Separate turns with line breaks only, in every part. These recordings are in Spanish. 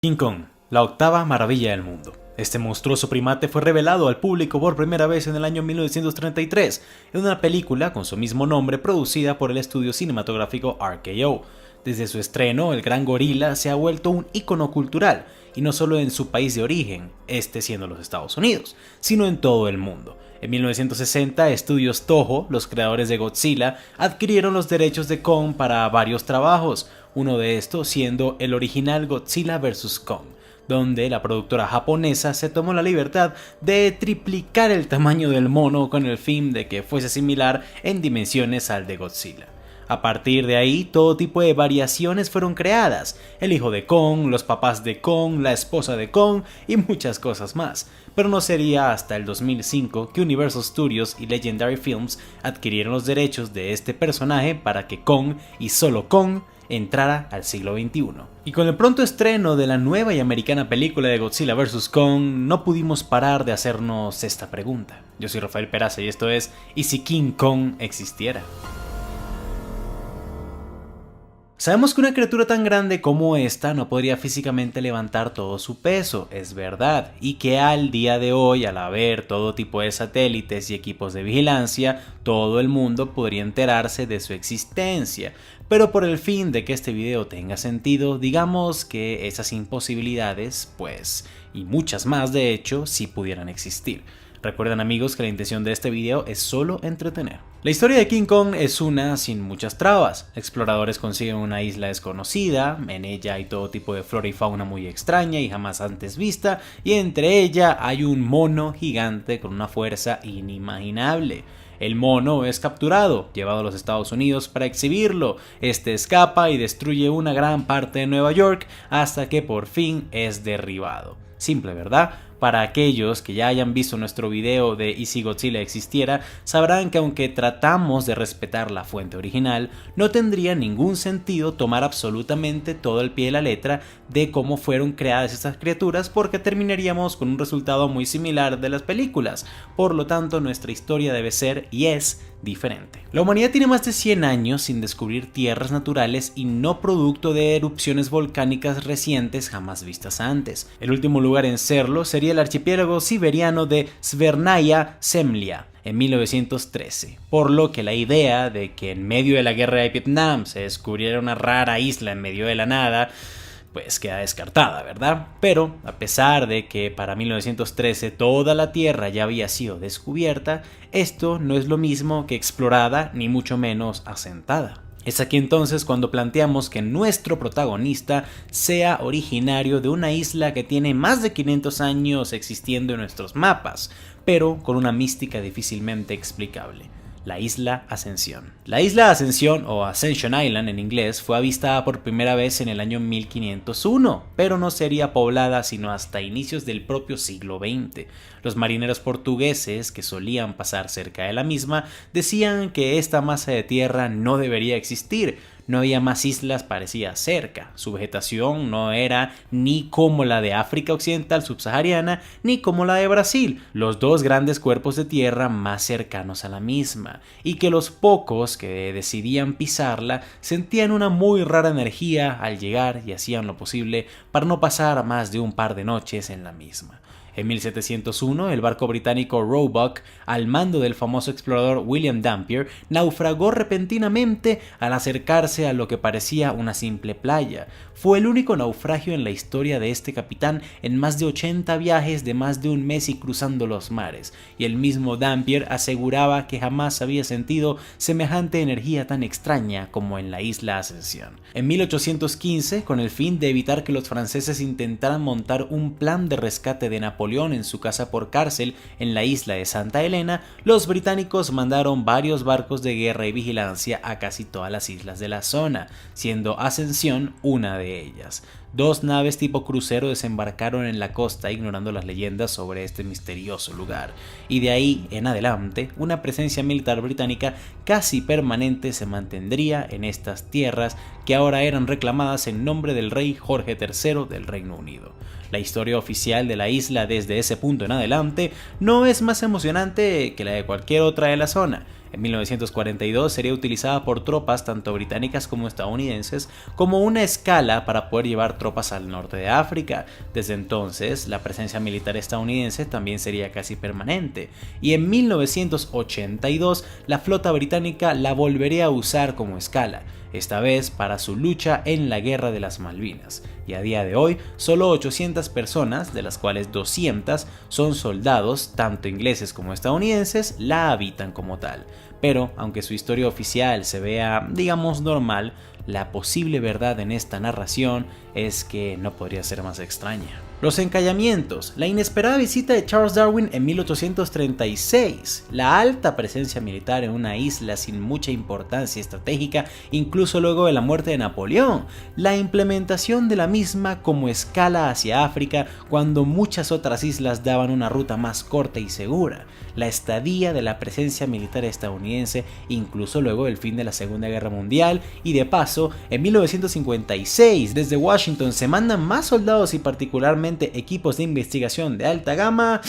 King Kong, la octava maravilla del mundo. Este monstruoso primate fue revelado al público por primera vez en el año 1933 en una película con su mismo nombre producida por el estudio cinematográfico RKO. Desde su estreno, el gran gorila se ha vuelto un ícono cultural, y no solo en su país de origen, este siendo los Estados Unidos, sino en todo el mundo. En 1960, Estudios Toho, los creadores de Godzilla, adquirieron los derechos de Kong para varios trabajos, uno de estos siendo el original Godzilla vs. Kong, donde la productora japonesa se tomó la libertad de triplicar el tamaño del mono con el fin de que fuese similar en dimensiones al de Godzilla. A partir de ahí, todo tipo de variaciones fueron creadas: el hijo de Kong, los papás de Kong, la esposa de Kong y muchas cosas más. Pero no sería hasta el 2005 que Universal Studios y Legendary Films adquirieron los derechos de este personaje para que Kong, y solo Kong, entrara al siglo XXI. Y con el pronto estreno de la nueva y americana película de Godzilla vs. Kong, no pudimos parar de hacernos esta pregunta. Yo soy Rafael Peraza y esto es ¿Y si King Kong existiera? Sabemos que una criatura tan grande como esta no podría físicamente levantar todo su peso, es verdad, y que al día de hoy, al haber todo tipo de satélites y equipos de vigilancia, todo el mundo podría enterarse de su existencia. Pero por el fin de que este video tenga sentido, digamos que esas imposibilidades, y muchas más de hecho, sí pudieran existir. Recuerden, amigos, que la intención de este video es solo entretener. La historia de King Kong es una sin muchas trabas. Exploradores consiguen una isla desconocida, en ella hay todo tipo de flora y fauna muy extraña y jamás antes vista, y entre ella hay un mono gigante con una fuerza inimaginable. El mono es capturado, llevado a los Estados Unidos para exhibirlo. Este escapa y destruye una gran parte de Nueva York hasta que por fin es derribado. Simple, ¿verdad? Para aquellos que ya hayan visto nuestro video de ¿Y si Godzilla existiera?, sabrán que aunque tratamos de respetar la fuente original, no tendría ningún sentido tomar absolutamente todo el pie de la letra de cómo fueron creadas estas criaturas, porque terminaríamos con un resultado muy similar de las películas. Por lo tanto, nuestra historia debe ser y es diferente. La humanidad tiene más de 100 años sin descubrir tierras naturales y no producto de erupciones volcánicas recientes jamás vistas antes. El último lugar en serlo sería el archipiélago siberiano de Svernaya Zemlya en 1913, por lo que la idea de que en medio de la guerra de Vietnam se descubriera una rara isla en medio de la nada queda descartada, ¿verdad? Pero a pesar de que para 1913 toda la Tierra ya había sido descubierta, esto no es lo mismo que explorada ni mucho menos asentada. Es aquí entonces cuando planteamos que nuestro protagonista sea originario de una isla que tiene más de 500 años existiendo en nuestros mapas, pero con una mística difícilmente explicable: la isla Ascensión. La isla Ascensión, o Ascension Island en inglés, fue avistada por primera vez en el año 1501, pero no sería poblada sino hasta inicios del propio siglo XX. Los marineros portugueses que solían pasar cerca de la misma decían que esta masa de tierra no debería existir. No había más islas parecidas cerca, su vegetación no era ni como la de África Occidental subsahariana ni como la de Brasil, los dos grandes cuerpos de tierra más cercanos a la misma, y que los pocos que decidían pisarla sentían una muy rara energía al llegar y hacían lo posible para no pasar más de un par de noches en la misma. En 1701, el barco británico Roebuck, al mando del famoso explorador William Dampier, naufragó repentinamente al acercarse a lo que parecía una simple playa. Fue el único naufragio en la historia de este capitán en más de 80 viajes de más de un mes y cruzando los mares, y el mismo Dampier aseguraba que jamás había sentido semejante energía tan extraña como en la isla Ascensión. En 1815, con el fin de evitar que los franceses intentaran montar un plan de rescate de Napoleón en su casa por cárcel en la isla de Santa Elena, los británicos mandaron varios barcos de guerra y vigilancia a casi todas las islas de la zona, siendo Ascensión una de ellas. Dos naves tipo crucero desembarcaron en la costa ignorando las leyendas sobre este misterioso lugar, y de ahí en adelante una presencia militar británica casi permanente se mantendría en estas tierras que ahora eran reclamadas en nombre del rey Jorge III del Reino Unido. La historia oficial de la isla desde ese punto en adelante no es más emocionante que la de cualquier otra de la zona. En 1942 sería utilizada por tropas tanto británicas como estadounidenses como una escala para poder llevar tropas al norte de África. Desde entonces, la presencia militar estadounidense también sería casi permanente, y en 1982 la flota británica la volvería a usar como escala, esta vez para su lucha en la Guerra de las Malvinas, y a día de hoy solo 800 personas, de las cuales 200 son soldados, tanto ingleses como estadounidenses, la habitan como tal. Pero, aunque su historia oficial se vea, digamos, normal, la posible verdad en esta narración es que no podría ser más extraña. Los encallamientos, la inesperada visita de Charles Darwin en 1836, la alta presencia militar en una isla sin mucha importancia estratégica incluso luego de la muerte de Napoleón, la implementación de la misma como escala hacia África cuando muchas otras islas daban una ruta más corta y segura, la estadía de la presencia militar estadounidense incluso luego del fin de la Segunda Guerra Mundial, y de paso, en 1956 desde Washington se mandan más soldados y particularmente equipos de investigación de alta gama,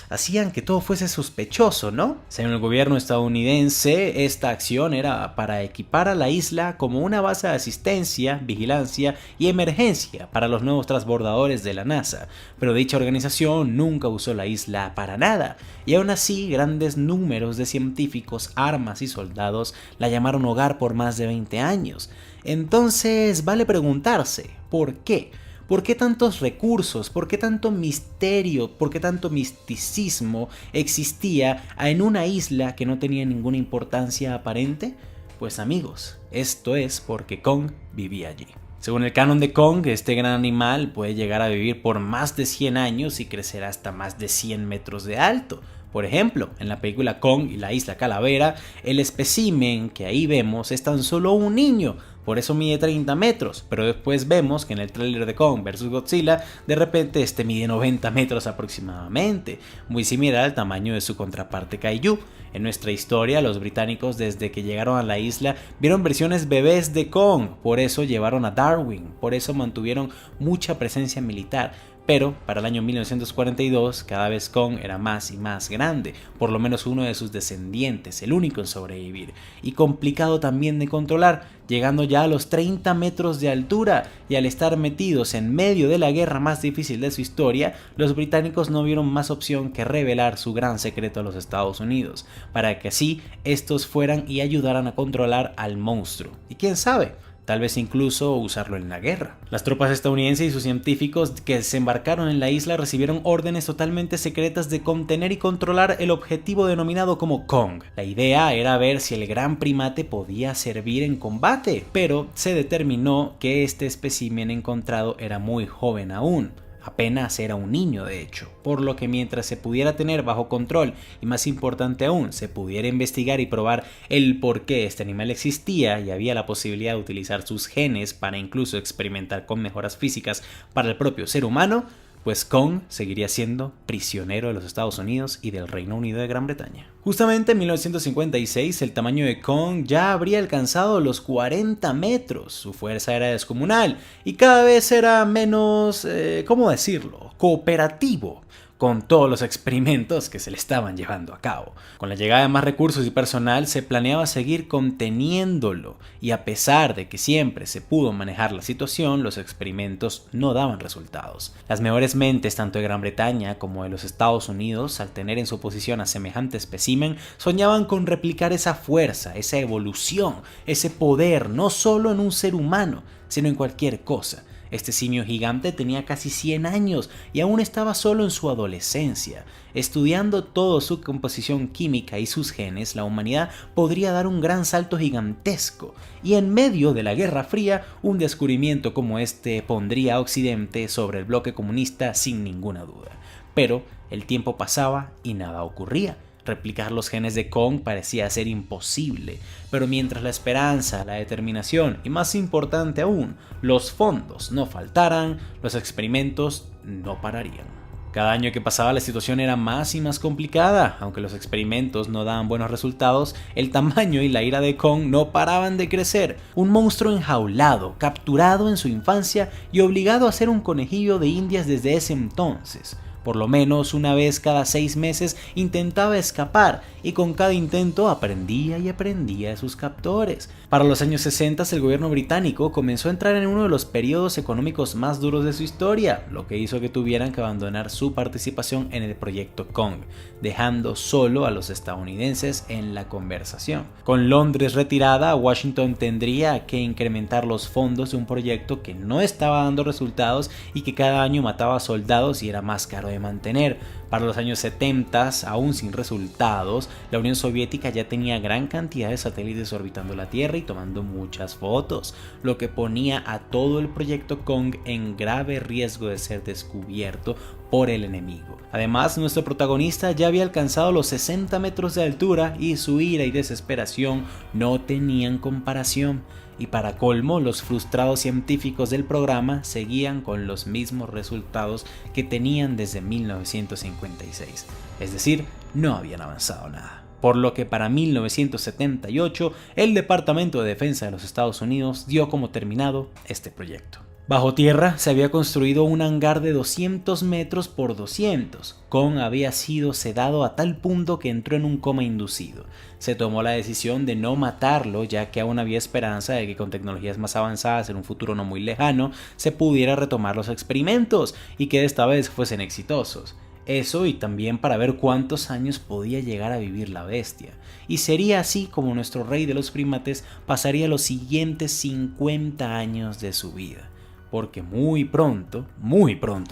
hacían que todo fuese sospechoso, ¿no? Según el gobierno estadounidense, esta acción era para equipar a la isla como una base de asistencia, vigilancia y emergencia para los nuevos transbordadores de la NASA, pero dicha organización nunca usó la isla para nada, y aún así grandes números de científicos, armas y soldados la llamaron hogar por más de 20 años. Entonces vale preguntarse, ¿por qué? ¿Por qué tantos recursos? ¿Por qué tanto misterio? ¿Por qué tanto misticismo existía en una isla que no tenía ninguna importancia aparente? Pues amigos, esto es porque Kong vivía allí. Según el canon de Kong, este gran animal puede llegar a vivir por más de 100 años y crecer hasta más de 100 metros de alto. Por ejemplo, en la película Kong y la Isla Calavera, el espécimen que ahí vemos es tan solo un niño, por eso mide 30 metros, pero después vemos que en el tráiler de Kong vs Godzilla, de repente este mide 90 metros aproximadamente, muy similar al tamaño de su contraparte Kaiju. En nuestra historia, los británicos desde que llegaron a la isla vieron versiones bebés de Kong, por eso llevaron a Darwin, por eso mantuvieron mucha presencia militar. Pero para el año 1942 cada vez Kong era más y más grande, por lo menos uno de sus descendientes, el único en sobrevivir, y complicado también de controlar, llegando ya a los 30 metros de altura, y al estar metidos en medio de la guerra más difícil de su historia, los británicos no vieron más opción que revelar su gran secreto a los Estados Unidos, para que así estos fueran y ayudaran a controlar al monstruo. Y quién sabe, tal vez incluso usarlo en la guerra. Las tropas estadounidenses y sus científicos que desembarcaron en la isla recibieron órdenes totalmente secretas de contener y controlar el objetivo denominado como Kong. La idea era ver si el gran primate podía servir en combate, pero se determinó que este espécimen encontrado era muy joven aún. Apenas era un niño de hecho, por lo que mientras se pudiera tener bajo control y más importante aún, se pudiera investigar y probar el por qué este animal existía y había la posibilidad de utilizar sus genes para incluso experimentar con mejoras físicas para el propio ser humano, pues Kong seguiría siendo prisionero de los Estados Unidos y del Reino Unido de Gran Bretaña. Justamente en 1956 el tamaño de Kong ya habría alcanzado los 40 metros, su fuerza era descomunal y cada vez era menos, ¿cómo decirlo?, cooperativo con todos los experimentos que se le estaban llevando a cabo. Con la llegada de más recursos y personal se planeaba seguir conteniéndolo, y a pesar de que siempre se pudo manejar la situación, los experimentos no daban resultados. Las mejores mentes tanto de Gran Bretaña como de los Estados Unidos, al tener en su posición a semejante espécimen, soñaban con replicar esa fuerza, esa evolución, ese poder, no solo en un ser humano, sino en cualquier cosa. Este simio gigante tenía casi 100 años y aún estaba solo en su adolescencia. Estudiando toda su composición química y sus genes, la humanidad podría dar un gran salto gigantesco. Y en medio de la Guerra Fría, un descubrimiento como este pondría a Occidente sobre el bloque comunista sin ninguna duda. Pero el tiempo pasaba y nada ocurría. Replicar los genes de Kong parecía ser imposible, pero mientras la esperanza, la determinación y más importante aún, los fondos no faltaran, los experimentos no pararían. Cada año que pasaba la situación era más y más complicada, aunque los experimentos no daban buenos resultados, el tamaño y la ira de Kong no paraban de crecer. Un monstruo enjaulado, capturado en su infancia y obligado a ser un conejillo de indias desde ese entonces. Por lo menos una vez cada 6 meses intentaba escapar y con cada intento aprendía y aprendía de sus captores. Para los años 60 el gobierno británico comenzó a entrar en uno de los periodos económicos más duros de su historia, lo que hizo que tuvieran que abandonar su participación en el proyecto Kong, dejando solo a los estadounidenses en la conversación. Con Londres retirada, Washington tendría que incrementar los fondos de un proyecto que no estaba dando resultados y que cada año mataba soldados y era más caro de mantener. Para los años 70, aún sin resultados, la Unión Soviética ya tenía gran cantidad de satélites orbitando la Tierra y tomando muchas fotos, lo que ponía a todo el proyecto Kong en grave riesgo de ser descubierto por el enemigo. Además, nuestro protagonista ya había alcanzado los 60 metros de altura y su ira y desesperación no tenían comparación. Y para colmo, los frustrados científicos del programa seguían con los mismos resultados que tenían desde 1956, es decir, no habían avanzado nada. Por lo que para 1978, el Departamento de Defensa de los Estados Unidos dio como terminado este proyecto. Bajo tierra se había construido un hangar de 200 metros por 200. Kong había sido sedado a tal punto que entró en un coma inducido. Se tomó la decisión de no matarlo, ya que aún había esperanza de que con tecnologías más avanzadas en un futuro no muy lejano se pudiera retomar los experimentos y que esta vez fuesen exitosos. Eso y también para ver cuántos años podía llegar a vivir la bestia. Y sería así como nuestro rey de los primates pasaría los siguientes 50 años de su vida. Porque muy pronto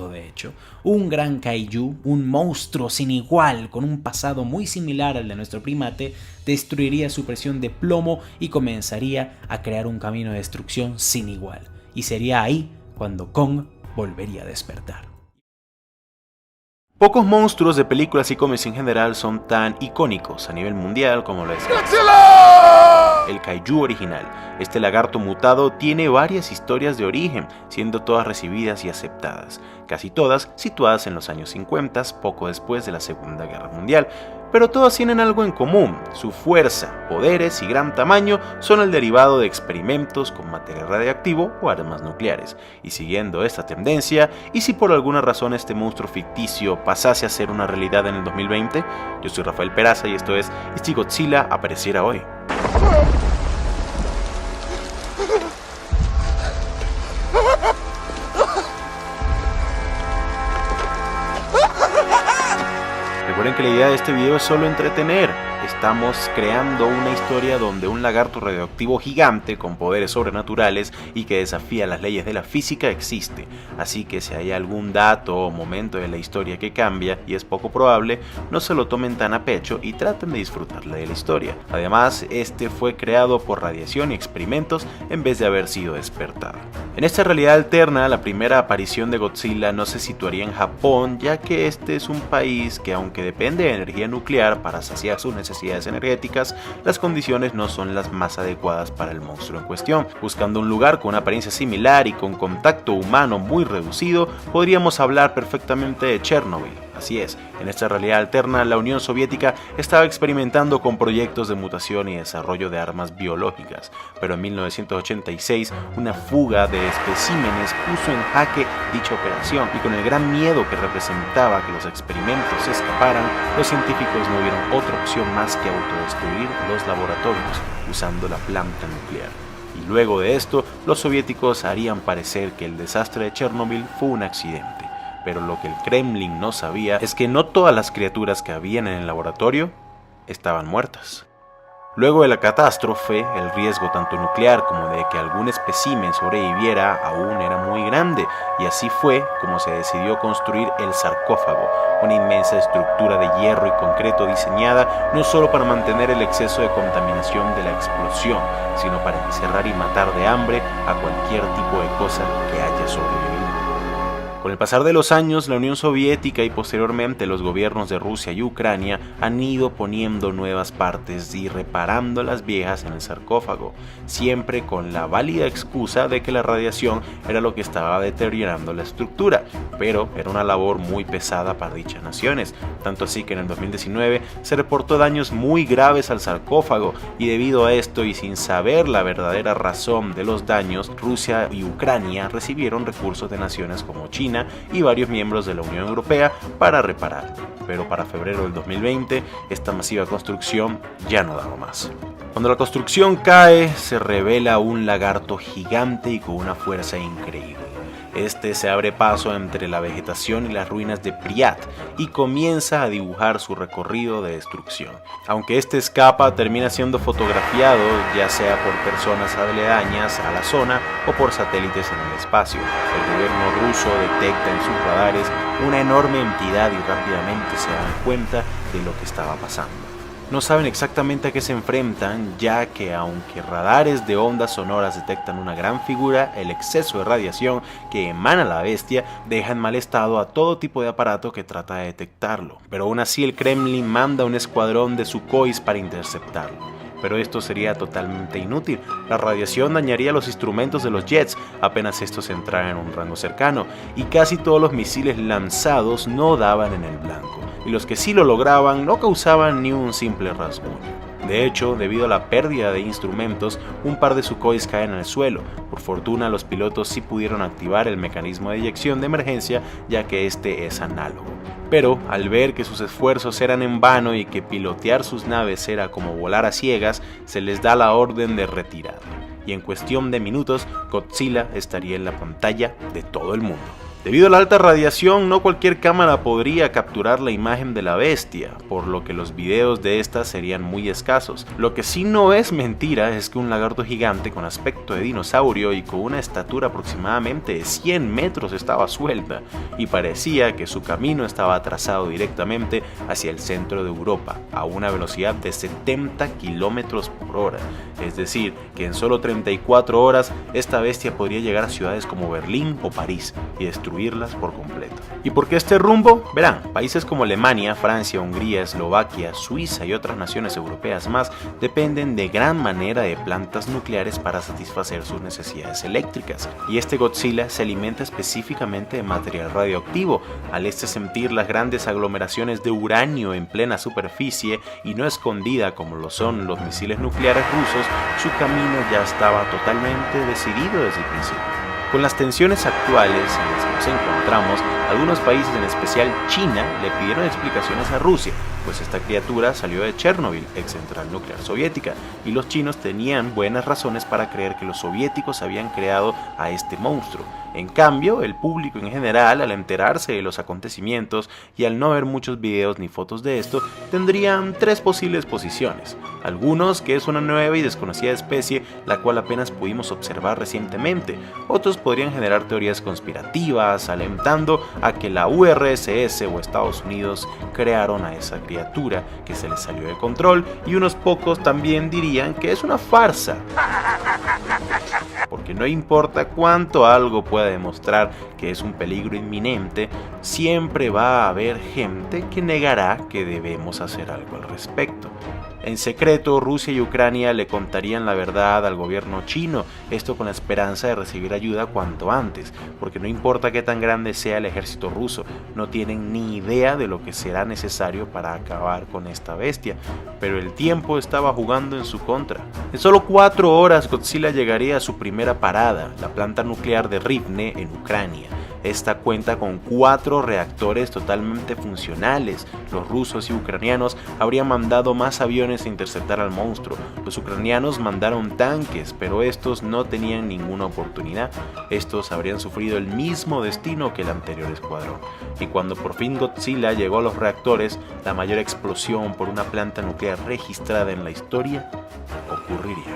de hecho, un gran kaiju, un monstruo sin igual con un pasado muy similar al de nuestro primate, destruiría su presión de plomo y comenzaría a crear un camino de destrucción sin igual. Y sería ahí cuando Kong volvería a despertar.
Pocos monstruos de películas y cómics en general son tan icónicos a nivel mundial como lo es el kaiju original. Este lagarto mutado tiene varias historias de origen, siendo todas recibidas y aceptadas, casi todas situadas en los años 50, poco después de la Segunda Guerra Mundial. Pero todas tienen algo en común: su fuerza, poderes y gran tamaño son el derivado de experimentos con material radiactivo o armas nucleares. Y siguiendo esta tendencia, y si por alguna razón este monstruo ficticio pasase a ser una realidad en el 2020, yo soy Rafael Peraza y esto es ¿Y si Godzilla apareciera hoy? Recuerden que la idea de este video es solo entretener. Estamos creando una historia donde un lagarto radioactivo gigante con poderes sobrenaturales y que desafía las leyes de la física existe. Así que si hay algún dato o momento de la historia que cambia, y es poco probable, no se lo tomen tan a pecho y traten de disfrutarla de la historia. Además, este fue creado por radiación y experimentos en vez de haber sido despertado. En esta realidad alterna, la primera aparición de Godzilla no se situaría en Japón, ya que este es un país que, aunque depende de energía nuclear para saciar sus necesidades energéticas, las condiciones no son las más adecuadas para el monstruo en cuestión. Buscando un lugar con una apariencia similar y con contacto humano muy reducido, podríamos hablar perfectamente de Chernobyl. Así es, en esta realidad alterna, la Unión Soviética estaba experimentando con proyectos de mutación y desarrollo de armas biológicas, pero en 1986 una fuga de especímenes puso en jaque dicha operación, y con el gran miedo que representaba que los experimentos se escaparan, los científicos no vieron otra opción más que autodestruir los laboratorios usando la planta nuclear. Y luego de esto, los soviéticos harían parecer que el desastre de Chernobyl fue un accidente. Pero lo que el Kremlin no sabía es que no todas las criaturas que habían en el laboratorio estaban muertas. Luego de la catástrofe, el riesgo tanto nuclear como de que algún espécimen sobreviviera aún era muy grande, y así fue como se decidió construir el sarcófago, una inmensa estructura de hierro y concreto diseñada no solo para mantener el exceso de contaminación de la explosión, sino para encerrar y matar de hambre a cualquier tipo de cosa que haya sobrevivido. Con el pasar de los años, la Unión Soviética y posteriormente los gobiernos de Rusia y Ucrania han ido poniendo nuevas partes y reparando las viejas en el sarcófago, siempre con la válida excusa de que la radiación era lo que estaba deteriorando la estructura, pero era una labor muy pesada para dichas naciones, tanto así que en el 2019 se reportó daños muy graves al sarcófago, y debido a esto y sin saber la verdadera razón de los daños, Rusia y Ucrania recibieron recursos de naciones como China, China y varios miembros de la Unión Europea para repararlo. Pero para febrero del 2020, esta masiva construcción ya no daba más. Cuando la construcción cae, se revela un lagarto gigante y con una fuerza increíble. Este se abre paso entre la vegetación y las ruinas de Pripyat y comienza a dibujar su recorrido de destrucción. Aunque este escapa, termina siendo fotografiado ya sea por personas aledañas a la zona o por satélites en el espacio. El gobierno ruso detecta en sus radares una enorme entidad y rápidamente se dan cuenta de lo que estaba pasando. No saben exactamente a qué se enfrentan, ya que aunque radares de ondas sonoras detectan una gran figura, el exceso de radiación que emana la bestia deja en mal estado a todo tipo de aparato que trata de detectarlo. Pero aún así el Kremlin manda un escuadrón de Sukhois para interceptarlo. Pero esto sería totalmente inútil. La radiación dañaría los instrumentos de los jets apenas estos entraran en un rango cercano, y casi todos los misiles lanzados no daban en el blanco, y los que sí lo lograban no causaban ni un simple rasguño. De hecho, debido a la pérdida de instrumentos, un par de Sukhois caen en el suelo. Por fortuna, los pilotos sí pudieron activar el mecanismo de eyección de emergencia, ya que este es análogo. Pero, al ver que sus esfuerzos eran en vano y que pilotear sus naves era como volar a ciegas, se les da la orden de retirada. Y en cuestión de minutos, Godzilla estaría en la pantalla de todo el mundo. Debido a la alta radiación, no cualquier cámara podría capturar la imagen de la bestia, por lo que los videos de esta serían muy escasos. Lo que sí no es mentira es que un lagarto gigante con aspecto de dinosaurio y con una estatura aproximadamente de 100 metros estaba suelta, y parecía que su camino estaba trazado directamente hacia el centro de Europa, a una velocidad de 70 km por hora. Es decir, que en solo 34 horas esta bestia podría llegar a ciudades como Berlín o París y destruirlas por completo. ¿Y por qué este rumbo? Verán, países como Alemania, Francia, Hungría, Eslovaquia, Suiza y otras naciones europeas más dependen de gran manera de plantas nucleares para satisfacer sus necesidades eléctricas, y este Godzilla se alimenta específicamente de material radioactivo. Al sentir las grandes aglomeraciones de uranio en plena superficie y no escondida como lo son los misiles nucleares rusos, su camino ya estaba totalmente decidido desde el principio. Con las tensiones actuales en las que nos encontramos, algunos países, en especial China, le pidieron explicaciones a Rusia, pues esta criatura salió de Chernobyl, ex central nuclear soviética, y los chinos tenían buenas razones para creer que los soviéticos habían creado a este monstruo. En cambio, el público en general, al enterarse de los acontecimientos y al no ver muchos videos ni fotos de esto, tendrían tres posibles posiciones. Algunos que es una nueva y desconocida especie, la cual apenas pudimos observar recientemente. Otros podrían generar teorías conspirativas, alentando a que la URSS o Estados Unidos crearon a esa criatura que se les salió de control, y unos pocos también dirían que es una farsa. Porque no importa cuánto algo pueda demostrar que es un peligro inminente, siempre va a haber gente que negará que debemos hacer algo al respecto. En secreto, Rusia y Ucrania le contarían la verdad al gobierno chino, esto con la esperanza de recibir ayuda cuanto antes, porque no importa qué tan grande sea el ejército ruso, no tienen ni idea de lo que será necesario para acabar con esta bestia, pero el tiempo estaba jugando en su contra. En solo 4 horas Godzilla llegaría a su primera parada, la planta nuclear de Rivne en Ucrania. Esta cuenta con 4 reactores totalmente funcionales. Los rusos y ucranianos habrían mandado más aviones a interceptar al monstruo. Los ucranianos mandaron tanques, pero estos no tenían ninguna oportunidad. Estos habrían sufrido el mismo destino que el anterior escuadrón. Y cuando por fin Godzilla llegó a los reactores, la mayor explosión por una planta nuclear registrada en la historia ocurriría.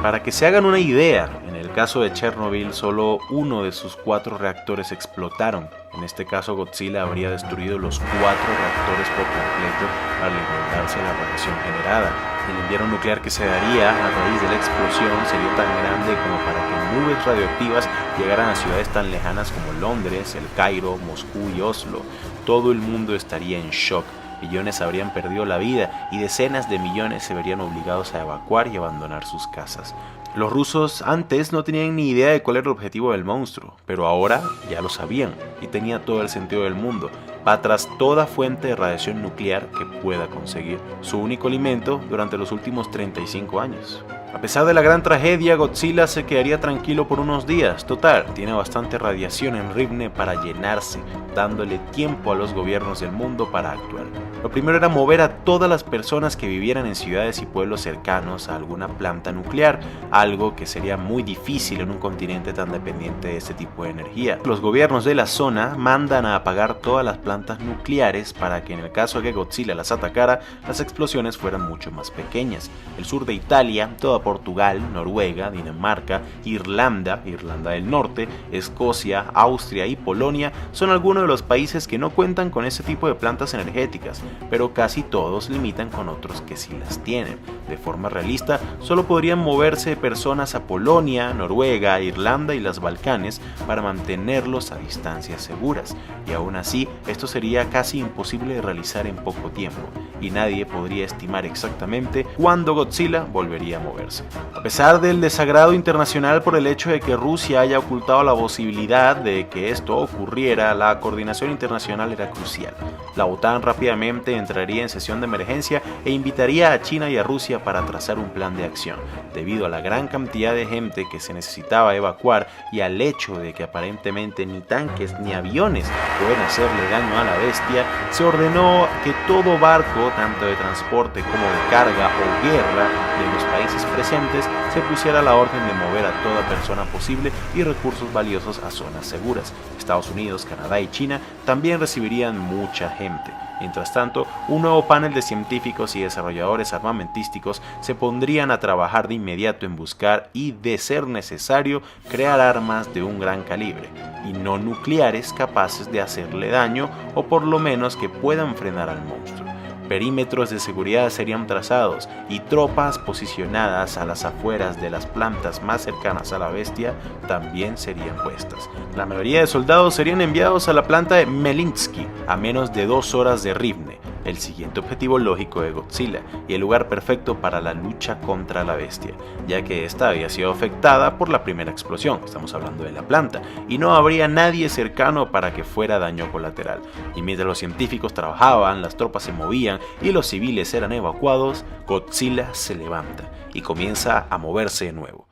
Para que se hagan una idea, en el caso de Chernobyl, solo uno de sus 4 reactores explotaron. En este caso, Godzilla habría destruido los 4 reactores por completo al alimentarse de la radiación generada. El invierno nuclear que se daría a raíz de la explosión sería tan grande como para que nubes radioactivas llegaran a ciudades tan lejanas como Londres, El Cairo, Moscú y Oslo. Todo el mundo estaría en shock. Millones habrían perdido la vida y decenas de millones se verían obligados a evacuar y abandonar sus casas. Los rusos antes no tenían ni idea de cuál era el objetivo del monstruo, pero ahora ya lo sabían y tenía todo el sentido del mundo. Va tras toda fuente de radiación nuclear que pueda conseguir, su único alimento durante los últimos 35 años. A pesar de la gran tragedia, Godzilla se quedaría tranquilo por unos días. Total, tiene bastante radiación en Rivne para llenarse, dándole tiempo a los gobiernos del mundo para actuar. Lo primero era mover a todas las personas que vivieran en ciudades y pueblos cercanos a alguna planta nuclear, algo que sería muy difícil en un continente tan dependiente de este tipo de energía. Los gobiernos de la zona mandan a apagar todas las plantas nucleares para que en el caso de que Godzilla las atacara, las explosiones fueran mucho más pequeñas. El sur de Italia, toda Portugal, Noruega, Dinamarca, Irlanda del Norte, Escocia, Austria y Polonia son algunos de los países que no cuentan con ese tipo de plantas energéticas, pero casi todos limitan con otros que sí las tienen. De forma realista, solo podrían moverse personas a Polonia, Noruega, Irlanda y las Balcanes para mantenerlos a distancias seguras, y aún así esto sería casi imposible de realizar en poco tiempo, y nadie podría estimar exactamente cuándo Godzilla volvería a moverse. A pesar del desagrado internacional por el hecho de que Rusia haya ocultado la posibilidad de que esto ocurriera, la coordinación internacional era crucial. La OTAN rápidamente entraría en sesión de emergencia e invitaría a China y a Rusia para trazar un plan de acción. Debido a la gran cantidad de gente que se necesitaba evacuar y al hecho de que aparentemente ni tanques ni aviones pueden hacerle daño a la bestia, se ordenó que todo barco, tanto de transporte como de carga o guerra, de los países presentes, se pusiera a la orden de mover a toda persona posible y recursos valiosos a zonas seguras. Estados Unidos, Canadá y China también recibirían mucha gente. Mientras tanto, un nuevo panel de científicos y desarrolladores armamentísticos se pondrían a trabajar de inmediato en buscar y, de ser necesario, crear armas de un gran calibre, y no nucleares capaces de hacerle daño o por lo menos que puedan frenar al monstruo. Perímetros de seguridad serían trazados y tropas posicionadas a las afueras de las plantas más cercanas a la bestia también serían puestas. La mayoría de soldados serían enviados a la planta de Melinsky, a menos de 2 horas de Rivne, el siguiente objetivo lógico de Godzilla y el lugar perfecto para la lucha contra la bestia, ya que esta había sido afectada por la primera explosión, estamos hablando de la planta, y no habría nadie cercano para que fuera daño colateral. Y mientras los científicos trabajaban, las tropas se movían y los civiles eran evacuados, Godzilla se levanta y comienza a moverse de nuevo.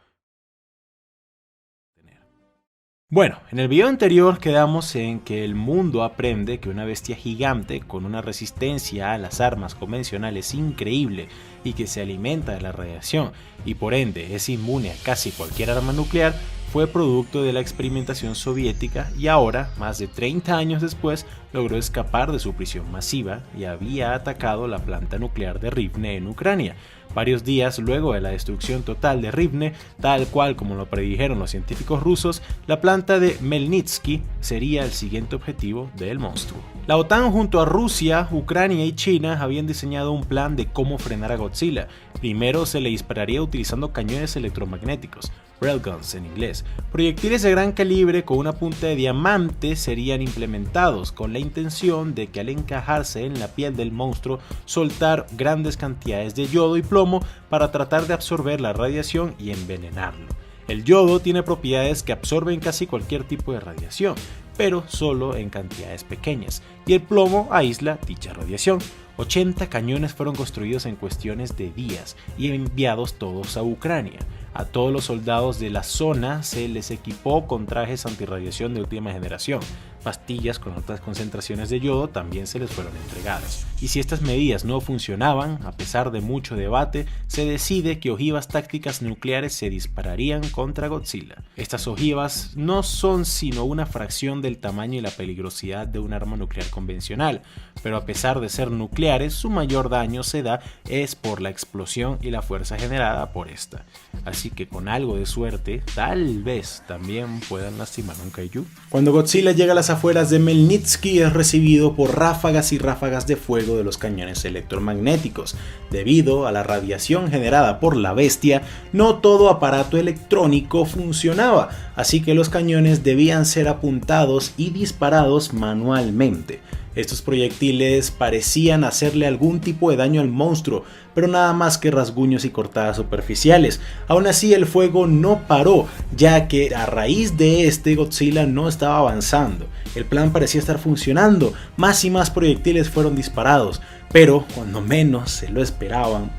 Bueno, en el video anterior quedamos en que el mundo aprende que una bestia gigante con una resistencia a las armas convencionales increíble y que se alimenta de la radiación y por ende es inmune a casi cualquier arma nuclear fue producto de la experimentación soviética y ahora, más de 30 años después, logró escapar de su prisión masiva y había atacado la planta nuclear de Rivne en Ucrania. Varios días luego de la destrucción total de Rivne, tal cual como lo predijeron los científicos rusos, la planta de Melnitsky sería el siguiente objetivo del monstruo. La OTAN junto a Rusia, Ucrania y China habían diseñado un plan de cómo frenar a Godzilla. Primero se le dispararía utilizando cañones electromagnéticos, railguns en inglés. Proyectiles de gran calibre con una punta de diamante serían implementados con la intención de que al encajarse en la piel del monstruo soltar grandes cantidades de yodo y plomo para tratar de absorber la radiación y envenenarlo. El yodo tiene propiedades que absorben casi cualquier tipo de radiación, pero solo en cantidades pequeñas, y el plomo aísla dicha radiación. 80 cañones fueron construidos en cuestiones de días y enviados todos a Ucrania. A todos los soldados de la zona se les equipó con trajes antirradiación de última generación. Pastillas con altas concentraciones de yodo también se les fueron entregadas. Y si estas medidas no funcionaban, a pesar de mucho debate, se decide que ojivas tácticas nucleares se dispararían contra Godzilla. Estas ojivas no son sino una fracción del tamaño y la peligrosidad de un arma nuclear convencional, pero a pesar de ser nucleares, su mayor daño se da es por la explosión y la fuerza generada por esta. Así que con algo de suerte, tal vez también puedan lastimar a un kaiju. Cuando Godzilla llega a las afueras de Melnitsky es recibido por ráfagas y ráfagas de fuego de los cañones electromagnéticos. Debido a la radiación generada por la bestia, no todo aparato electrónico funcionaba, así que los cañones debían ser apuntados y disparados manualmente. Estos proyectiles parecían hacerle algún tipo de daño al monstruo, pero nada más que rasguños y cortadas superficiales. Aún así el fuego no paró, ya que a raíz de Godzilla no estaba avanzando. El plan parecía estar funcionando, más y más proyectiles fueron disparados, pero cuando menos se lo esperaban,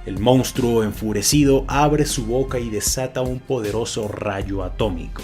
El monstruo, enfurecido, abre su boca y desata un poderoso rayo atómico.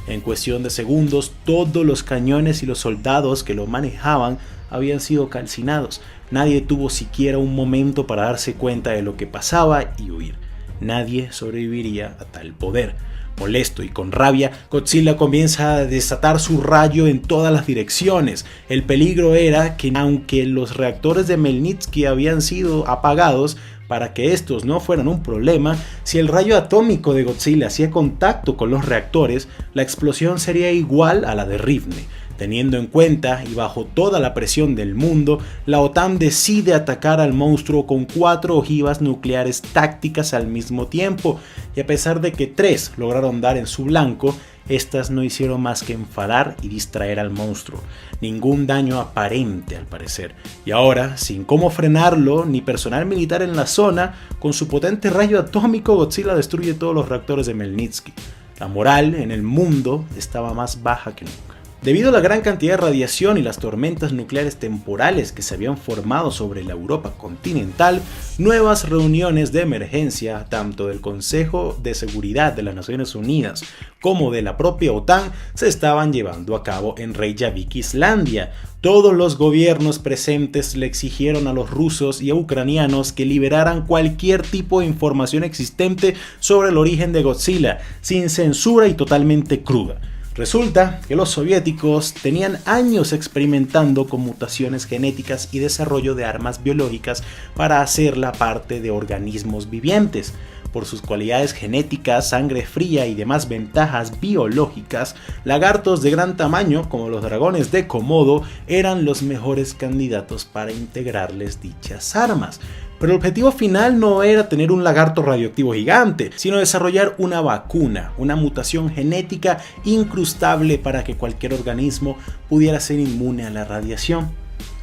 En cuestión de segundos, todos los cañones y los soldados que lo manejaban habían sido calcinados. Nadie tuvo siquiera un momento para darse cuenta de lo que pasaba y huir. Nadie sobreviviría a tal poder. Molesto y con rabia, Godzilla comienza a desatar su rayo en todas las direcciones. El peligro era que, aunque los reactores de Melnitsky habían sido apagados, para que estos no fueran un problema, si el rayo atómico de Godzilla hacía contacto con los reactores, la explosión sería igual a la de Rivne. Teniendo en cuenta y bajo toda la presión del mundo, la OTAN decide atacar al monstruo con 4 ojivas nucleares tácticas al mismo tiempo, y a pesar de que 3 lograron dar en su blanco, estas no hicieron más que enfadar y distraer al monstruo. Ningún daño aparente al parecer. Y ahora, sin cómo frenarlo ni personal militar en la zona, con su potente rayo atómico Godzilla destruye todos los reactores de Melnitsky. La moral en el mundo estaba más baja que nunca. Debido a la gran cantidad de radiación y las tormentas nucleares temporales que se habían formado sobre la Europa continental, nuevas reuniones de emergencia, tanto del Consejo de Seguridad de las Naciones Unidas como de la propia OTAN, se estaban llevando a cabo en Reykjavik, Islandia. Todos los gobiernos presentes le exigieron a los rusos y a ucranianos que liberaran cualquier tipo de información existente sobre el origen de Godzilla, sin censura y totalmente cruda. Resulta que los soviéticos tenían años experimentando con mutaciones genéticas y desarrollo de armas biológicas para hacerla parte de organismos vivientes. Por sus cualidades genéticas, sangre fría y demás ventajas biológicas, lagartos de gran tamaño, como los dragones de Komodo, eran los mejores candidatos para integrarles dichas armas. Pero el objetivo final no era tener un lagarto radioactivo gigante, sino desarrollar una vacuna, una mutación genética incrustable para que cualquier organismo pudiera ser inmune a la radiación.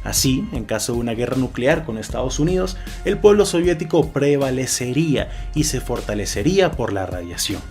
Así, en caso de una guerra nuclear con Estados Unidos, el pueblo soviético prevalecería y se fortalecería por la radiación.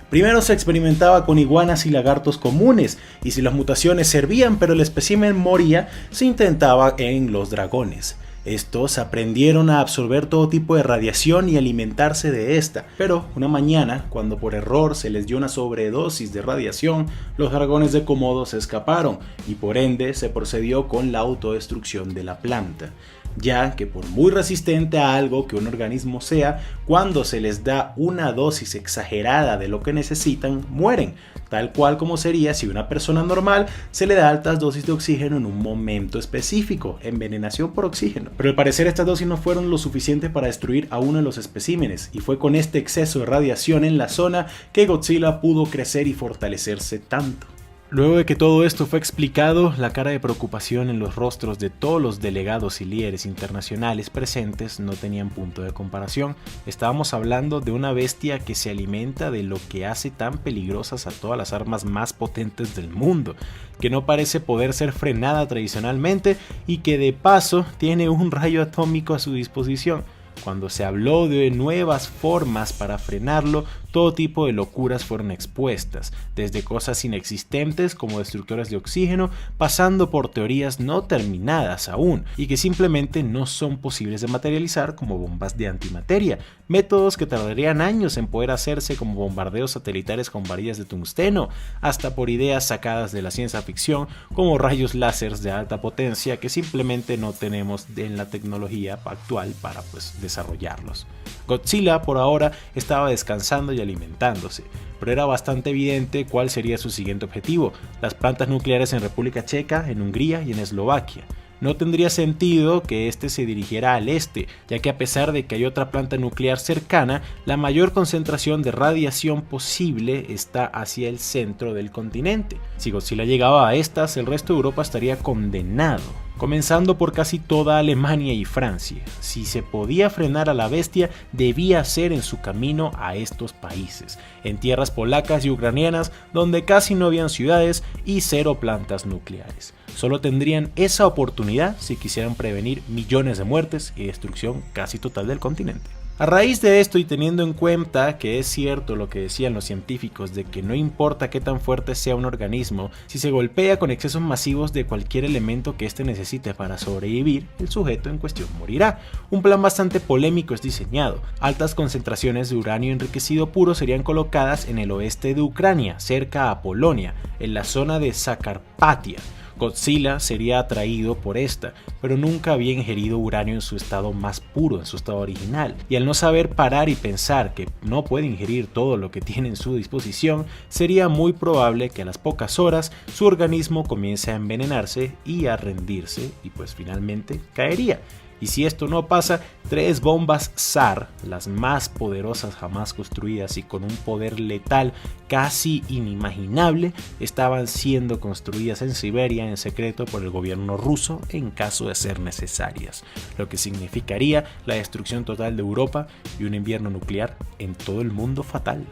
Primero se experimentaba con iguanas y lagartos comunes, y si las mutaciones servían pero el espécimen moría, se intentaba en los dragones. Estos aprendieron a absorber todo tipo de radiación y alimentarse de esta, pero una mañana, cuando por error se les dio una sobredosis de radiación, los dragones de Komodo se escaparon y por ende se procedió con la autodestrucción de la planta, ya que por muy resistente a algo que un organismo sea, cuando se les da una dosis exagerada de lo que necesitan, mueren, tal cual como sería si a una persona normal se le da altas dosis de oxígeno en un momento específico, envenenación por oxígeno. Pero al parecer estas dosis no fueron lo suficiente para destruir a uno de los especímenes, y fue con este exceso de radiación en la zona que Godzilla pudo crecer y fortalecerse tanto. Luego de que todo esto fue explicado, la cara de preocupación en los rostros de todos los delegados y líderes internacionales presentes no tenían punto de comparación. Estábamos hablando de una bestia que se alimenta de lo que hace tan peligrosas a todas las armas más potentes del mundo, que no parece poder ser frenada tradicionalmente y que de paso tiene un rayo atómico a su disposición. Cuando se habló de nuevas formas para frenarlo, todo tipo de locuras fueron expuestas, desde cosas inexistentes como destructores de oxígeno, pasando por teorías no terminadas aún y que simplemente no son posibles de materializar como bombas de antimateria, métodos que tardarían años en poder hacerse como bombardeos satelitales con varillas de tungsteno, hasta por ideas sacadas de la ciencia ficción como rayos láseres de alta potencia que simplemente no tenemos en la tecnología actual para desarrollarlos. Godzilla por ahora estaba descansando y alimentándose, pero era bastante evidente cuál sería su siguiente objetivo: las plantas nucleares en República Checa, en Hungría y en Eslovaquia. No tendría sentido que este se dirigiera al este, ya que a pesar de que hay otra planta nuclear cercana, la mayor concentración de radiación posible está hacia el centro del continente. Si Godzilla llegaba a estas, el resto de Europa estaría condenado, comenzando por casi toda Alemania y Francia. Si se podía frenar a la bestia, debía ser en su camino a estos países, en tierras polacas y ucranianas, donde casi no habían ciudades y 0 plantas nucleares. Solo tendrían esa oportunidad si quisieran prevenir millones de muertes y destrucción casi total del continente. A raíz de esto y teniendo en cuenta que es cierto lo que decían los científicos de que no importa qué tan fuerte sea un organismo, si se golpea con excesos masivos de cualquier elemento que éste necesite para sobrevivir, el sujeto en cuestión morirá. Un plan bastante polémico es diseñado. Altas concentraciones de uranio enriquecido puro serían colocadas en el oeste de Ucrania, cerca a Polonia, en la zona de Zakarpatia. Godzilla sería atraído por esta, pero nunca había ingerido uranio en su estado más puro, en su estado original, y al no saber parar y pensar que no puede ingerir todo lo que tiene en su disposición, sería muy probable que a las pocas horas su organismo comience a envenenarse y a rendirse, y pues finalmente caería. Y si esto no pasa, 3 bombas SAR, las más poderosas jamás construidas y con un poder letal casi inimaginable, estaban siendo construidas en Siberia en secreto por el gobierno ruso en caso de ser necesarias, lo que significaría la destrucción total de Europa y un invierno nuclear en todo el mundo fatal.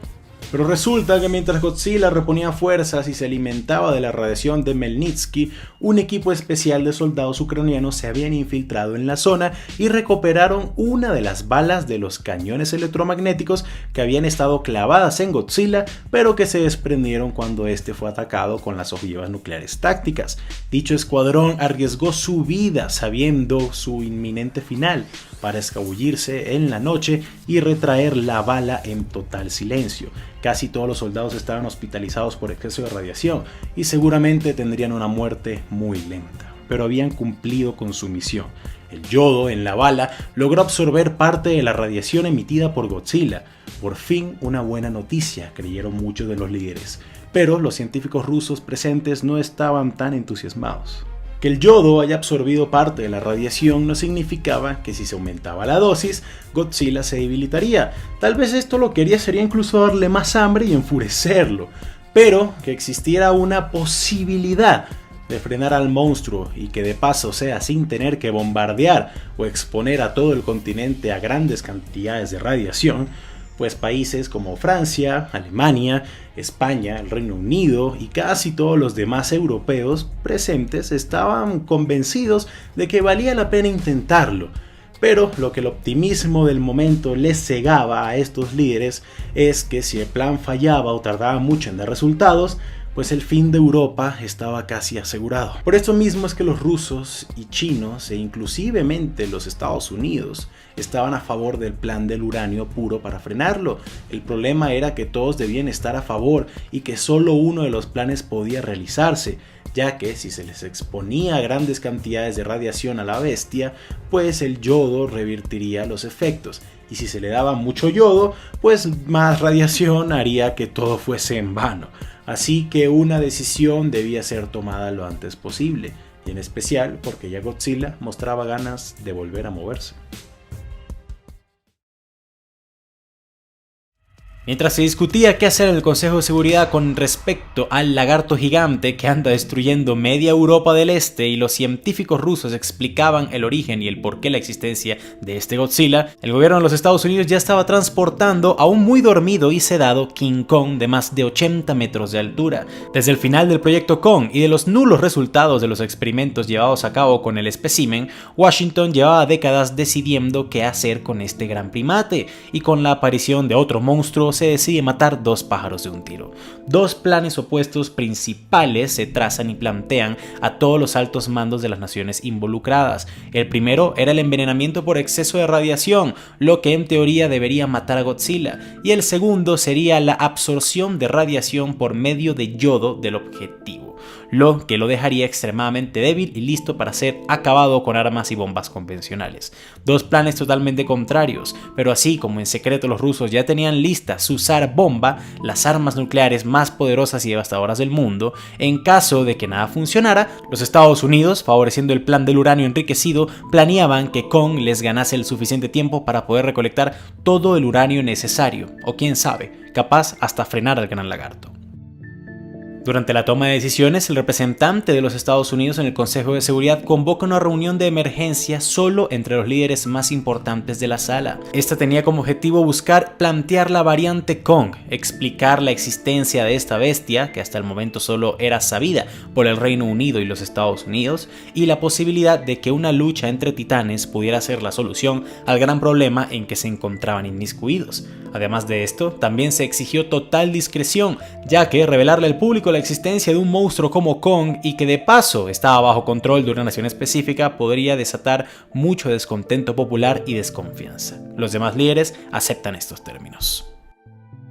Pero resulta que mientras Godzilla reponía fuerzas y se alimentaba de la radiación de Melnitsky, un equipo especial de soldados ucranianos se habían infiltrado en la zona y recuperaron una de las balas de los cañones electromagnéticos que habían estado clavadas en Godzilla, pero que se desprendieron cuando este fue atacado con las ojivas nucleares tácticas. Dicho escuadrón arriesgó su vida sabiendo su inminente final para escabullirse en la noche y retraer la bala en total silencio. Casi todos los soldados estaban hospitalizados por exceso de radiación y seguramente tendrían una muerte muy lenta, pero habían cumplido con su misión. El yodo en la bala logró absorber parte de la radiación emitida por Godzilla. Por fin una buena noticia, creyeron muchos de los líderes, pero los científicos rusos presentes no estaban tan entusiasmados. Que el yodo haya absorbido parte de la radiación no significaba que si se aumentaba la dosis, Godzilla se debilitaría. Tal vez esto lo que haría sería incluso darle más hambre y enfurecerlo, pero que existiera una posibilidad de frenar al monstruo y que de paso sea sin tener que bombardear o exponer a todo el continente a grandes cantidades de radiación, pues países como Francia, Alemania, España, el Reino Unido y casi todos los demás europeos presentes estaban convencidos de que valía la pena intentarlo. Pero lo que el optimismo del momento les cegaba a estos líderes es que si el plan fallaba o tardaba mucho en dar resultados, pues el fin de Europa estaba casi asegurado. Por esto mismo es que los rusos y chinos e inclusivemente los Estados Unidos estaban a favor del plan del uranio puro para frenarlo. El problema era que todos debían estar a favor y que solo uno de los planes podía realizarse, ya que si se les exponía grandes cantidades de radiación a la bestia, pues el yodo revertiría los efectos. Y si se le daba mucho yodo, pues más radiación haría que todo fuese en vano. Así que una decisión debía ser tomada lo antes posible, y en especial porque ya Godzilla mostraba ganas de volver a moverse. Mientras se discutía qué hacer en el Consejo de Seguridad con respecto al lagarto gigante que anda destruyendo media Europa del Este y los científicos rusos explicaban el origen y el porqué la existencia de este Godzilla, el gobierno de los Estados Unidos ya estaba transportando a un muy dormido y sedado King Kong de más de 80 metros de altura. Desde el final del proyecto Kong y de los nulos resultados de los experimentos llevados a cabo con el espécimen, Washington llevaba décadas decidiendo qué hacer con este gran primate, y con la aparición de otro monstruo se decide matar 2 pájaros de un tiro. 2 planes opuestos principales se trazan y plantean a todos los altos mandos de las naciones involucradas. El primero era el envenenamiento por exceso de radiación, lo que en teoría debería matar a Godzilla, y el segundo sería la absorción de radiación por medio de yodo del objetivo, lo que lo dejaría extremadamente débil y listo para ser acabado con armas y bombas convencionales. 2 planes totalmente contrarios, pero así como en secreto los rusos ya tenían listas su zar bomba, las armas nucleares más poderosas y devastadoras del mundo, en caso de que nada funcionara, los Estados Unidos, favoreciendo el plan del uranio enriquecido, planeaban que Kong les ganase el suficiente tiempo para poder recolectar todo el uranio necesario, o quién sabe, capaz hasta frenar al gran lagarto. Durante la toma de decisiones, el representante de los Estados Unidos en el Consejo de Seguridad convoca una reunión de emergencia solo entre los líderes más importantes de la sala. Esta tenía como objetivo buscar plantear la variante Kong, explicar la existencia de esta bestia, que hasta el momento solo era sabida por el Reino Unido y los Estados Unidos, y la posibilidad de que una lucha entre titanes pudiera ser la solución al gran problema en que se encontraban inmiscuidos. Además de esto, también se exigió total discreción, ya que revelarle al público la existencia de un monstruo como Kong y que de paso estaba bajo control de una nación específica podría desatar mucho descontento popular y desconfianza. Los demás líderes aceptan estos términos.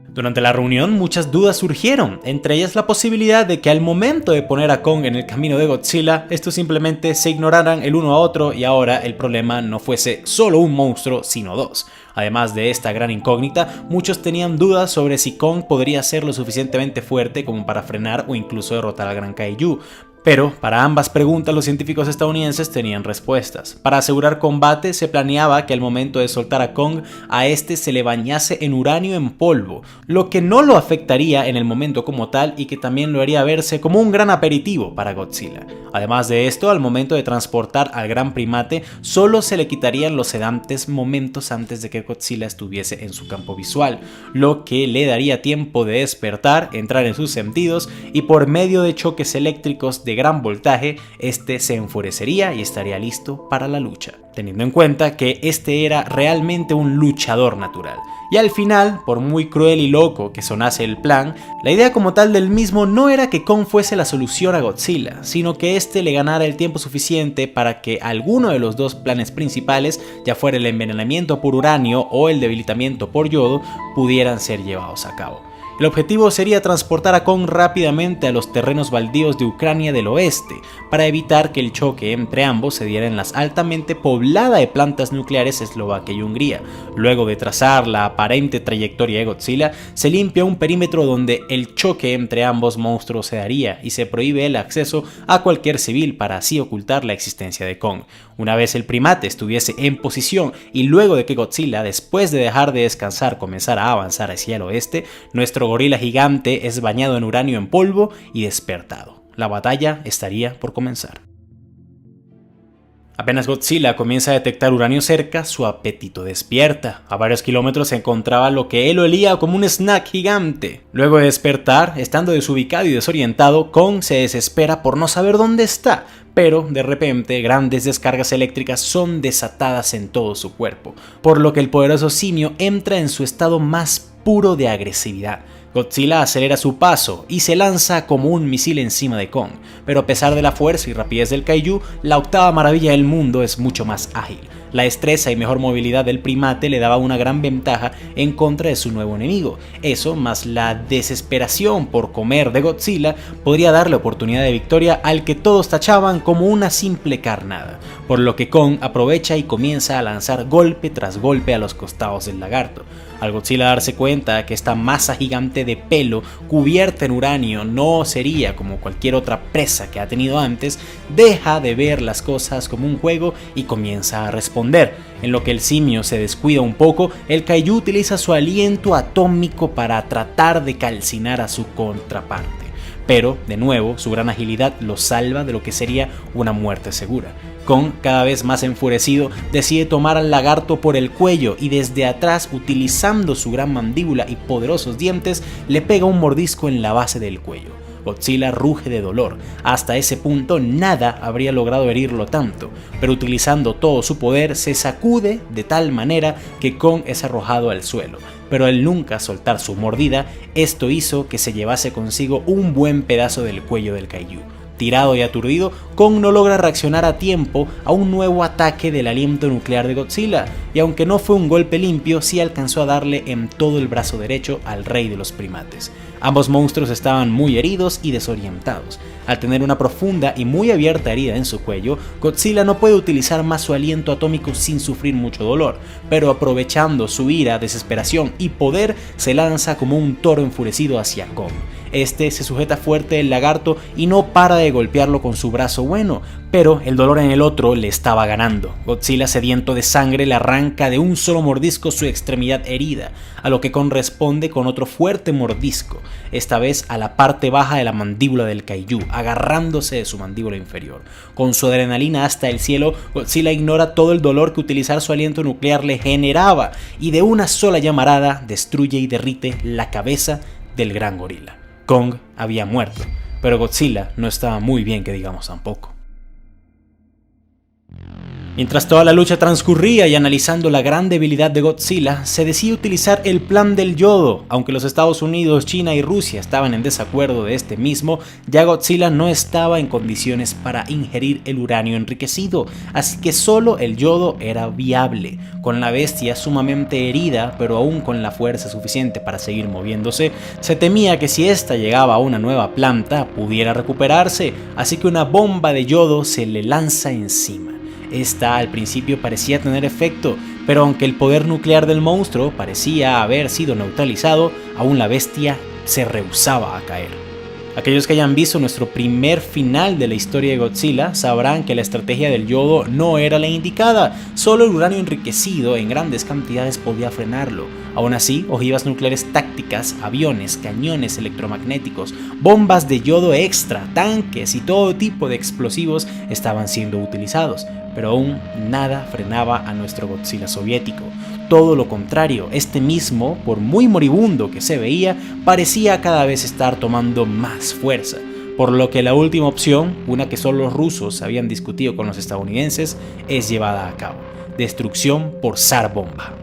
Durante la reunión muchas dudas surgieron, entre ellas la posibilidad de que al momento de poner a Kong en el camino de Godzilla, estos simplemente se ignoraran el uno a otro y ahora el problema no fuese solo un monstruo, sino dos. Además de esta gran incógnita, muchos tenían dudas sobre si Kong podría ser lo suficientemente fuerte como para frenar o incluso derrotar al gran Kaiju. Pero para ambas preguntas los científicos estadounidenses tenían respuestas. Para asegurar combate se planeaba que al momento de soltar a Kong, a este se le bañase en uranio en polvo, lo que no lo afectaría en el momento como tal y que también lo haría verse como un gran aperitivo para Godzilla. Además de esto, al momento de transportar al gran primate, solo se le quitarían los sedantes momentos antes de que Godzilla estuviese en su campo visual, lo que le daría tiempo de despertar, entrar en sus sentidos y por medio de choques eléctricos de gran voltaje, este se enfurecería y estaría listo para la lucha, teniendo en cuenta que este era realmente un luchador natural. Y al final, por muy cruel y loco que sonase el plan, la idea como tal del mismo no era que Kong fuese la solución a Godzilla, sino que este le ganara el tiempo suficiente para que alguno de los dos planes principales, ya fuera el envenenamiento por uranio o el debilitamiento por yodo, pudieran ser llevados a cabo. El objetivo sería transportar a Kong rápidamente a los terrenos baldíos de Ucrania del oeste, para evitar que el choque entre ambos se diera en la altamente poblada de plantas nucleares Eslovaquia y Hungría. Luego de trazar la aparente trayectoria de Godzilla, se limpia un perímetro donde el choque entre ambos monstruos se daría y se prohíbe el acceso a cualquier civil para así ocultar la existencia de Kong. Una vez el primate estuviese en posición y luego de que Godzilla, después de dejar de descansar, comenzara a avanzar hacia el oeste, nuestro gorila gigante es bañado en uranio en polvo y despertado. La batalla estaría por comenzar. Apenas Godzilla comienza a detectar uranio cerca, su apetito despierta. A varios kilómetros se encontraba lo que él olía como un snack gigante. Luego de despertar, estando desubicado y desorientado, Kong se desespera por no saber dónde está, pero de repente grandes descargas eléctricas son desatadas en todo su cuerpo, por lo que el poderoso simio entra en su estado más puro de agresividad. Godzilla acelera su paso y se lanza como un misil encima de Kong, pero a pesar de la fuerza y rapidez del Kaiju, la octava maravilla del mundo es mucho más ágil. La destreza y mejor movilidad del primate le daba una gran ventaja en contra de su nuevo enemigo. Eso, más la desesperación por comer de Godzilla, podría darle oportunidad de victoria al que todos tachaban como una simple carnada, por lo que Kong aprovecha y comienza a lanzar golpe tras golpe a los costados del lagarto. Al Godzilla darse cuenta que esta masa gigante de pelo cubierta en uranio no sería como cualquier otra presa que ha tenido antes, deja de ver las cosas como un juego y comienza a responder. En lo que el simio se descuida un poco, el Kaiju utiliza su aliento atómico para tratar de calcinar a su contraparte. Pero, de nuevo, su gran agilidad lo salva de lo que sería una muerte segura. Kong, cada vez más enfurecido, decide tomar al lagarto por el cuello y desde atrás, utilizando su gran mandíbula y poderosos dientes, le pega un mordisco en la base del cuello. Godzilla ruge de dolor. Hasta ese punto nada habría logrado herirlo tanto, pero utilizando todo su poder se sacude de tal manera que Kong es arrojado al suelo. Pero al nunca soltar su mordida, esto hizo que se llevase consigo un buen pedazo del cuello del Kaiju. Tirado y aturdido, Kong no logra reaccionar a tiempo a un nuevo ataque del aliento nuclear de Godzilla, y aunque no fue un golpe limpio, sí alcanzó a darle en todo el brazo derecho al rey de los primates. Ambos monstruos estaban muy heridos y desorientados. Al tener una profunda y muy abierta herida en su cuello, Godzilla no puede utilizar más su aliento atómico sin sufrir mucho dolor, pero aprovechando su ira, desesperación y poder, se lanza como un toro enfurecido hacia Kong. Este se sujeta fuerte del lagarto y no para de golpearlo con su brazo bueno, pero el dolor en el otro le estaba ganando. Godzilla, sediento de sangre, le arranca de un solo mordisco su extremidad herida, a lo que corresponde con otro fuerte mordisco, esta vez a la parte baja de la mandíbula del kaiju, agarrándose de su mandíbula inferior. Con su adrenalina hasta el cielo, Godzilla ignora todo el dolor que utilizar su aliento nuclear le generaba y de una sola llamarada destruye y derrite la cabeza del gran gorila. Kong había muerto, pero Godzilla no estaba muy bien que digamos tampoco. Mientras toda la lucha transcurría y analizando la gran debilidad de Godzilla, se decide utilizar el plan del yodo. Aunque los Estados Unidos, China y Rusia estaban en desacuerdo de este mismo, ya Godzilla no estaba en condiciones para ingerir el uranio enriquecido, así que solo el yodo era viable. Con la bestia sumamente herida, pero aún con la fuerza suficiente para seguir moviéndose, se temía que si ésta llegaba a una nueva planta pudiera recuperarse, así que una bomba de yodo se le lanza encima. Esta al principio parecía tener efecto, pero aunque el poder nuclear del monstruo parecía haber sido neutralizado, aún la bestia se rehusaba a caer. Aquellos que hayan visto nuestro primer final de la historia de Godzilla sabrán que la estrategia del yodo no era la indicada, solo el uranio enriquecido en grandes cantidades podía frenarlo. Aún así, ojivas nucleares tácticas, aviones, cañones electromagnéticos, bombas de yodo extra, tanques y todo tipo de explosivos estaban siendo utilizados, pero aún nada frenaba a nuestro Godzilla soviético. Todo lo contrario, este mismo, por muy moribundo que se veía, parecía cada vez estar tomando más fuerza, por lo que la última opción, una que solo los rusos habían discutido con los estadounidenses, es llevada a cabo: destrucción por Tsar Bomba.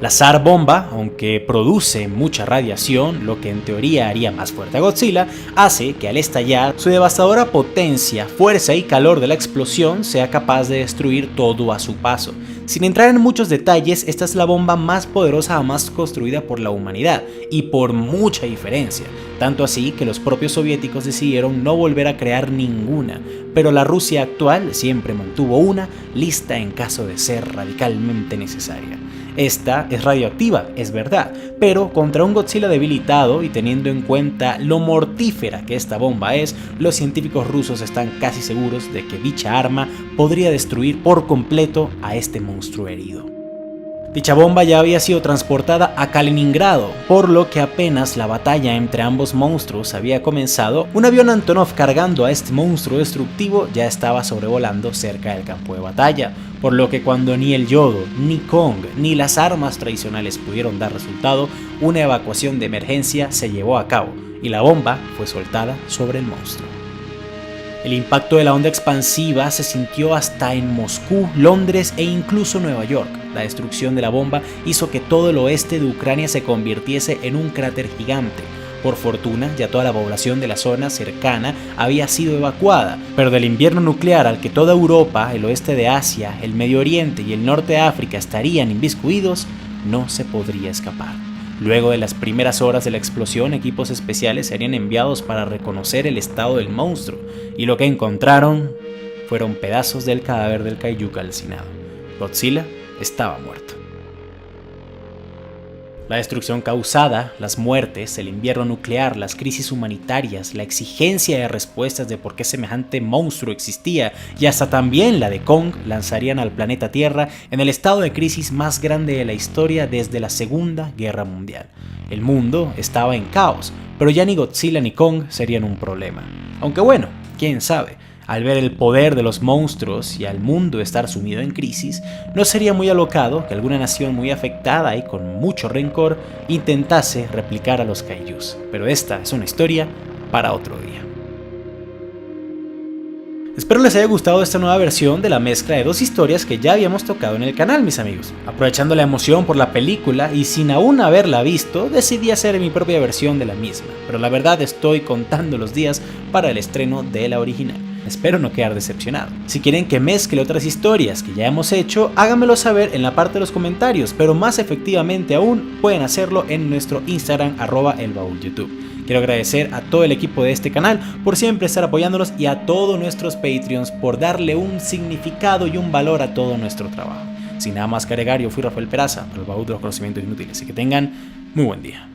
La Tsar Bomba, aunque produce mucha radiación, lo que en teoría haría más fuerte a Godzilla, hace que al estallar, su devastadora potencia, fuerza y calor de la explosión sea capaz de destruir todo a su paso. Sin entrar en muchos detalles, esta es la bomba más poderosa jamás construida por la humanidad, y por mucha diferencia, tanto así que los propios soviéticos decidieron no volver a crear ninguna, pero la Rusia actual siempre mantuvo una lista en caso de ser radicalmente necesaria. Esta es radioactiva, es verdad, pero contra un Godzilla debilitado y teniendo en cuenta lo mortífera que esta bomba es, los científicos rusos están casi seguros de que dicha arma podría destruir por completo a este monstruo herido. Dicha bomba ya había sido transportada a Kaliningrado, por lo que apenas la batalla entre ambos monstruos había comenzado, un avión Antonov cargando a este monstruo destructivo ya estaba sobrevolando cerca del campo de batalla, por lo que cuando ni el yodo, ni Kong, ni las armas tradicionales pudieron dar resultado, una evacuación de emergencia se llevó a cabo y la bomba fue soltada sobre el monstruo. El impacto de la onda expansiva se sintió hasta en Moscú, Londres e incluso Nueva York. La destrucción de la bomba hizo que todo el oeste de Ucrania se convirtiese en un cráter gigante. Por fortuna, ya toda la población de la zona cercana había sido evacuada, pero del invierno nuclear al que toda Europa, el oeste de Asia, el Medio Oriente y el norte de África estarían inmiscuidos, no se podría escapar. Luego de las primeras horas de la explosión, equipos especiales serían enviados para reconocer el estado del monstruo, y lo que encontraron fueron pedazos del cadáver del kaiju calcinado. Godzilla estaba muerto. La destrucción causada, las muertes, el invierno nuclear, las crisis humanitarias, la exigencia de respuestas de por qué semejante monstruo existía y hasta también la de Kong lanzarían al planeta Tierra en el estado de crisis más grande de la historia desde la Segunda Guerra Mundial. El mundo estaba en caos, pero ya ni Godzilla ni Kong serían un problema. Aunque bueno, quién sabe. Al ver el poder de los monstruos y al mundo estar sumido en crisis, no sería muy alocado que alguna nación muy afectada y con mucho rencor intentase replicar a los kaijus. Pero esta es una historia para otro día. Espero les haya gustado esta nueva versión de la mezcla de dos historias que ya habíamos tocado en el canal, mis amigos. Aprovechando la emoción por la película y sin aún haberla visto, decidí hacer mi propia versión de la misma, pero la verdad estoy contando los días para el estreno de la original. Espero no quedar decepcionado. Si quieren que mezcle otras historias que ya hemos hecho, háganmelo saber en la parte de los comentarios, pero más efectivamente aún pueden hacerlo en nuestro Instagram @elbaúlyoutube. Quiero agradecer a todo el equipo de este canal por siempre estar apoyándonos y a todos nuestros Patreons por darle un significado y un valor a todo nuestro trabajo. Sin nada más que agregar, yo fui Rafael Peraza, para el baúl de los conocimientos inútiles, y que tengan muy buen día.